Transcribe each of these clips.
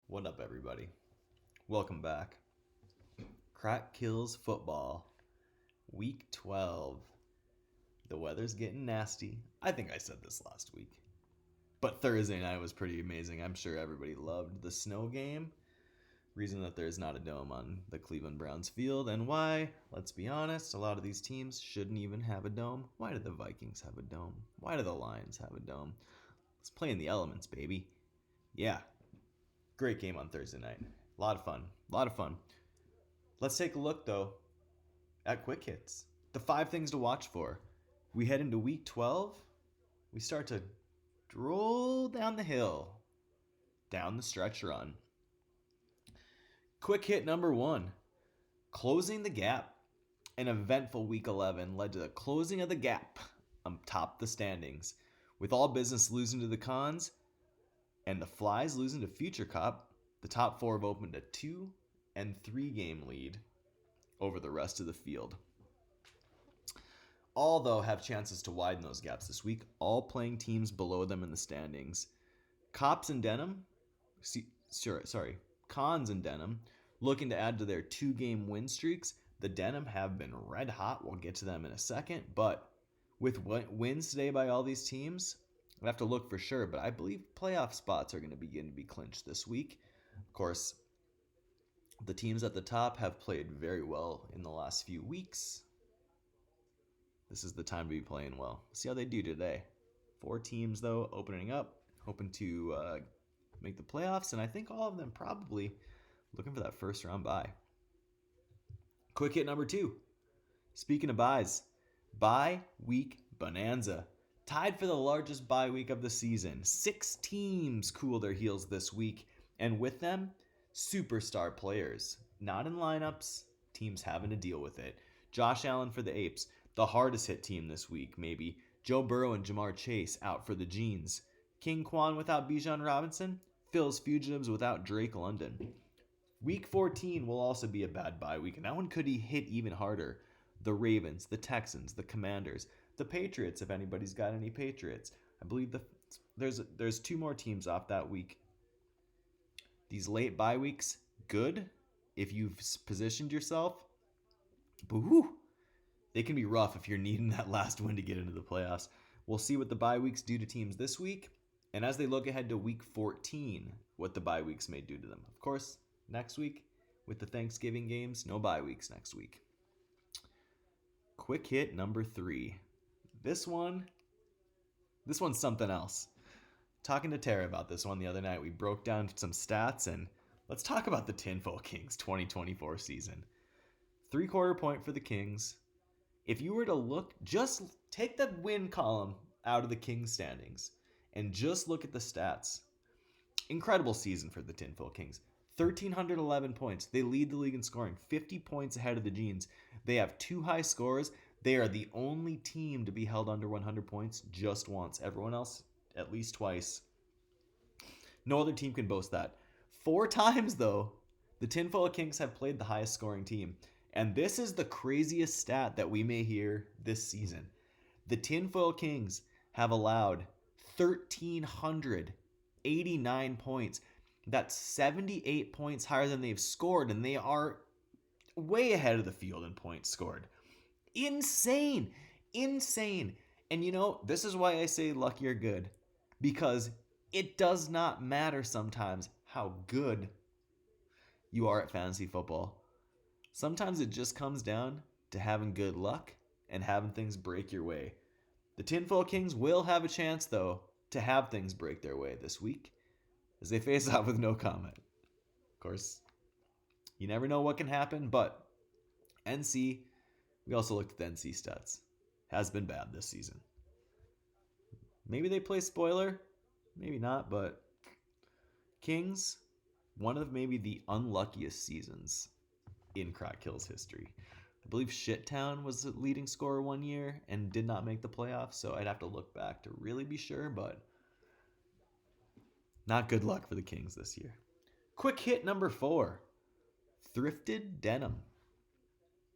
What up, everybody? Welcome back. Crack Kills Football, Week 12. The weather's getting nasty. I think I said this last week. But Thursday night was pretty amazing. I'm sure everybody loved the snow game. Reason that there's not a dome on the Cleveland Browns field. And why? Let's be honest, a lot of these teams shouldn't even have a dome. Why do the Vikings have a dome? Why do the Lions have a dome? Let's play in the elements, baby. Yeah, great game on Thursday night. A lot of fun. Let's take a look, though, at quick hits. The 5 things to watch for. We head into week 12. We start to roll down the hill, down the stretch run. Quick hit number 1. Closing the gap. An eventful week 11 led to the closing of the gap atop the standings. With all business losing to the Cons and the Flies losing to Future Cop, the top 4 have opened a 2 and 3 game lead over the rest of the field. All, though, have chances to widen those gaps this week, all playing teams below them in the standings. Cons and Denim, looking to add to their 2-game win streaks. The Denim have been red hot. We'll get to them in a second, but with wins today by all these teams, I have to look for sure, but I believe playoff spots are going to begin to be clinched this week. Of course, the teams at the top have played very well in the last few weeks. This is the time to be playing well. See how they do today. 4 teams, though, opening up, hoping to make the playoffs, and I think all of them probably looking for that first round bye. Quick hit number 2. Speaking of byes, bye week bonanza. Tied for the largest bye week of the season. 6 teams cool their heels this week, and with them, superstar players. Not in lineups, teams having to deal with it. Josh Allen for the Apes, the hardest hit team this week, maybe. Joe Burrow and Jamar Chase out for the Jeans. King Quan without Bijan Robinson. Phil's Fugitives without Drake London. Week 14 will also be a bad bye week, and that one could hit even harder. The Ravens, the Texans, the Commanders, the Patriots, if anybody's got any Patriots. I believe there's 2 more teams off that week. These late bye weeks, good if you've positioned yourself, but they can be rough if you're needing that last win to get into the playoffs. We'll see what the bye weeks do to teams this week, and as they look ahead to week 14, what the bye weeks may do to them. Of course, next week, with the Thanksgiving games, no bye weeks next week. Quick hit number 3. This one's something else. Talking to Tara about this one the other night, we broke down some stats, and let's talk about the Tinfoil Kings 2024 season. 3/4 point for the Kings. If you were to look, just take the win column out of the Kings standings and just look at the stats. Incredible season for the Tinfoil Kings. 1,311 points. They lead the league in scoring, 50 points ahead of the Jeans. They have 2 high scores. They are the only team to be held under 100 points just once. Everyone else, at least twice. No other team can boast that. 4 times, though, the Tinfoil Kings have played the highest scoring team. And this is the craziest stat that we may hear this season. The Tinfoil Kings have allowed 1,389 points. That's 78 points higher than they've scored, and they are way ahead of the field in points scored. Insane. And this is why I say lucky or good, because it does not matter sometimes how good you are at fantasy football. Sometimes it just comes down to having good luck and having things break your way. The Tinfoil Kings will have a chance, though, to have things break their way this week as they face off with no comment. Of course, you never know what can happen, but NC, we also looked at the NC stats, has been bad this season. Maybe they play spoiler, maybe not, but Kings, one of maybe the unluckiest seasons in Crack Hill's history. I believe Shittown was the leading scorer one year and did not make the playoffs, so I'd have to look back to really be sure, but not good luck for the Kings this year. Quick hit number 4. Thrifted Denim.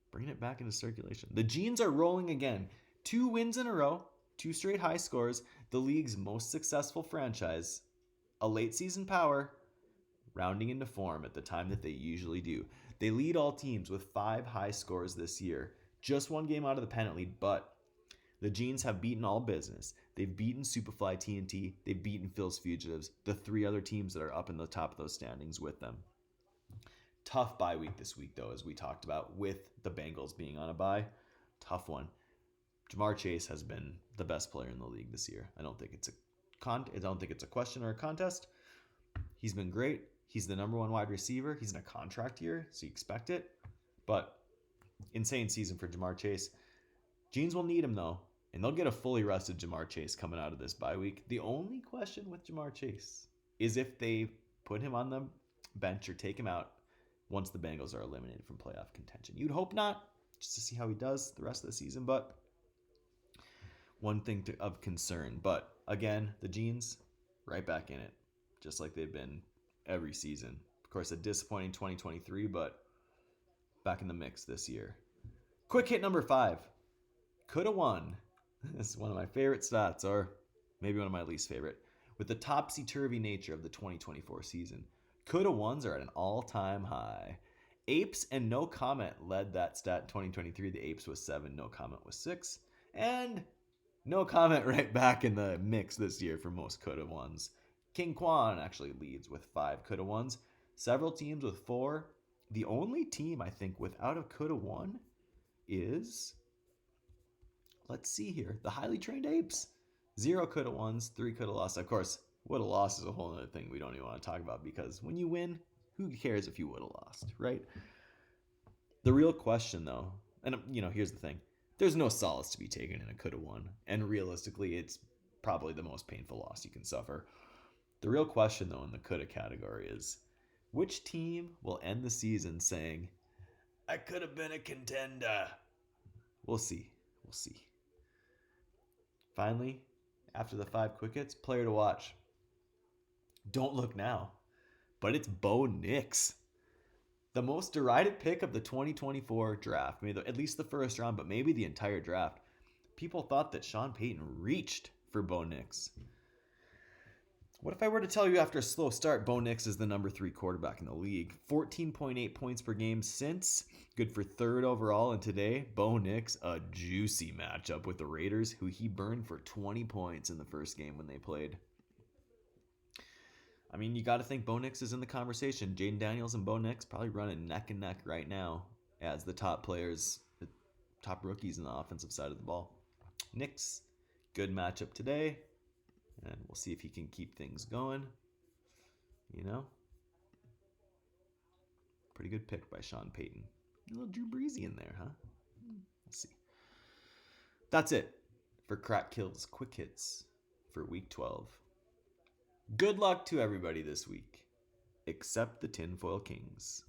Bringing it back into circulation. The Jeans are rolling again. 2 wins in a row, 2 straight high scores, the league's most successful franchise, a late season power, rounding into form at the time that they usually do. They lead all teams with 5 high scores this year. Just one game out of the pennant lead, but the Jeans have beaten all business. They've beaten Superfly TNT. They've beaten Phil's Fugitives, the 3 other teams that are up in the top of those standings with them. Tough bye week this week, though, as we talked about, with the Bengals being on a bye. Tough one. Jamar Chase has been the best player in the league this year. I don't think it's a question or a contest. He's been great. He's the number 1 wide receiver. He's in a contract year, so you expect it. But insane season for Jamar Chase. Jeans will need him, though, and they'll get a fully rested Jamar Chase coming out of this bye week. The only question with Jamar Chase is if they put him on the bench or take him out once the Bengals are eliminated from playoff contention. You'd hope not, just to see how he does the rest of the season, but one thing of concern. But again, the Jeans, right back in it, just like they've been every season. Of course, a disappointing 2023, but back in the mix this year. Quick hit number 5. Coulda won. This is one of my favorite stats, or maybe one of my least favorite. With the topsy-turvy nature of the 2024 season, coulda ones are at an all-time high. Apes and No Comment led that stat in 2023. The Apes was 7, No Comment was 6. And No Comment right back in the mix this year for most coulda ones. King Quan actually leads with 5 coulda ones. Several teams with 4. The only team, I think, without a coulda won is, let's see here, the highly trained Apes. 0 coulda ones, 3 coulda lost. Of course, woulda lost is a whole other thing we don't even want to talk about, because when you win, who cares if you woulda lost, right? The real question, though, and here's the thing. There's no solace to be taken in a coulda won, and realistically, it's probably the most painful loss you can suffer. The real question, though, in the coulda category is, which team will end the season saying, I could have been a contender? We'll see. We'll see. Finally, after the 5 quick hits, player to watch. Don't look now, but it's Bo Nix. The most derided pick of the 2024 draft, maybe at least the first round, but maybe the entire draft. People thought that Sean Payton reached for Bo Nix. What if I were to tell you after a slow start, Bo Nix is the number 3 quarterback in the league? 14.8 points per game since, good for 3rd overall, and today, Bo Nix, a juicy matchup with the Raiders, who he burned for 20 points in the first game when they played. I mean, you got to think Bo Nix is in the conversation. Jaden Daniels and Bo Nix probably running neck and neck right now as the top players, the top rookies in the offensive side of the ball. Nix, good matchup today, and we'll see if he can keep things going. Pretty good pick by Sean Payton. A little Drew Breesy in there, huh? Let's see. That's it for Crack Kills Quick Hits for Week 12. Good luck to everybody this week, except the Tinfoil Kings.